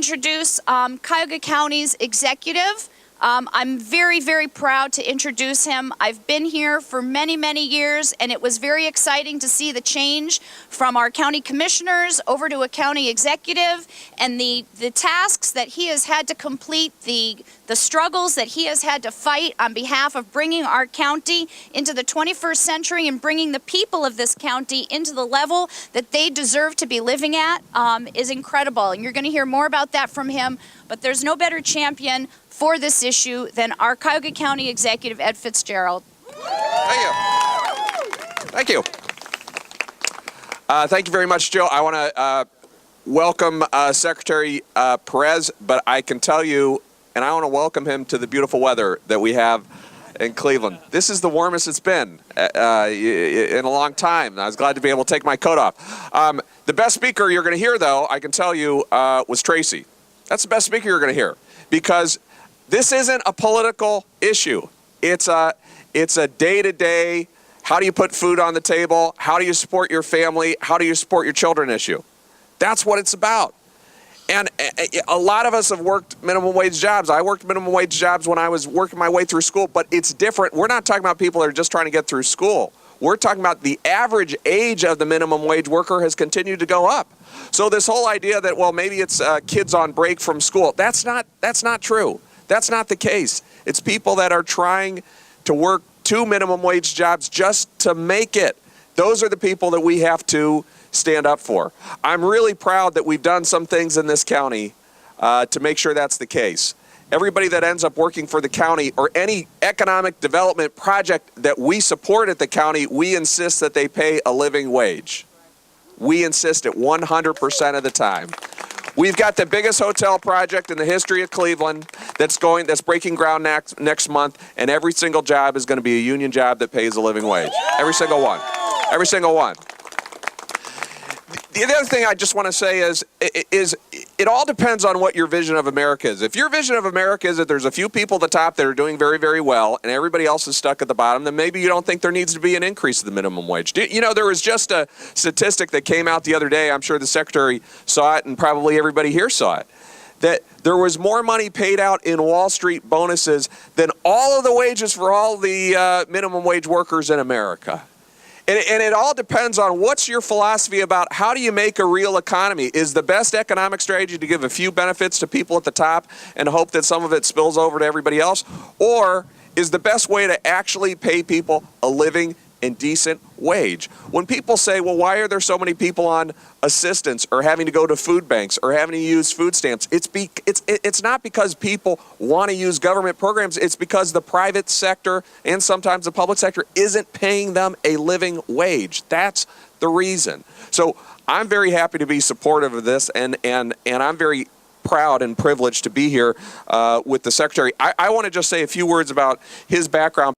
Introduce Cuyahoga County's executive. I'm very, very proud to introduce him. I've been here for many, many years, and it was very exciting to see the change from our county commissioners over to a county executive, and the tasks that he has had to complete, the struggles that he has had to fight on behalf of bringing our county into the 21st century and bringing the people of this county into the level that they deserve to be living at is incredible. And you're going to hear more about that from him, but there's no better champion for this issue than our Cuyahoga County Executive, Ed FitzGerald. Thank you. Thank you. Thank you very much, Jill. I want to welcome Secretary Perez, but I can tell you, and I want to welcome him to the beautiful weather that we have in Cleveland. This is the warmest it's been in a long time. I was glad to be able to take my coat off. The best speaker you're going to hear, though, I can tell you, was Tracy. That's the best speaker you're going to hear, because this isn't a political issue. It's a day-to-day, how do you put food on the table? How do you support your family? How do you support your children issue? That's what it's about. And a lot of us have worked minimum wage jobs. I worked minimum wage jobs when I was working my way through school, but it's different. We're not talking about people that are just trying to get through school. We're talking about the average age of the minimum wage worker has continued to go up. So this whole idea that, well, maybe it's kids on break from school, that's not true. That's not the case. It's people that are trying to work 2 minimum wage jobs just to make it. Those are the people that we have to stand up for. I'm really proud that we've done some things in this county to make sure that's the case. Everybody that ends up working for the county or any economic development project that we support at the county, we insist that they pay a living wage. We insist it 100% of the time. We've got the biggest hotel project in the history of Cleveland that's breaking ground next month, and every single job is going to be a union job that pays a living wage. Every single one. Every single one. The other thing I just want to say is it all depends on what your vision of America is. If your vision of America is that there's a few people at the top that are doing very, very well and everybody else is stuck at the bottom, then maybe you don't think there needs to be an increase in the minimum wage. You know, there was just a statistic that came out the other day. I'm sure the Secretary saw it and probably everybody here saw it, that there was more money paid out in Wall Street bonuses than all of the wages for all the minimum wage workers in America. And it all depends on what's your philosophy about how do you make a real economy. Is the best economic strategy to give a few benefits to people at the top and hope that some of it spills over to everybody else? Or is the best way to actually pay people a living and decent wage? When people say, well, why are there so many people on assistance or having to go to food banks or having to use food stamps? It's not because people want to use government programs. It's because the private sector and sometimes the public sector isn't paying them a living wage. That's the reason. So I'm very happy to be supportive of this, and I'm very proud and privileged to be here with the Secretary. I want to just say a few words about his background.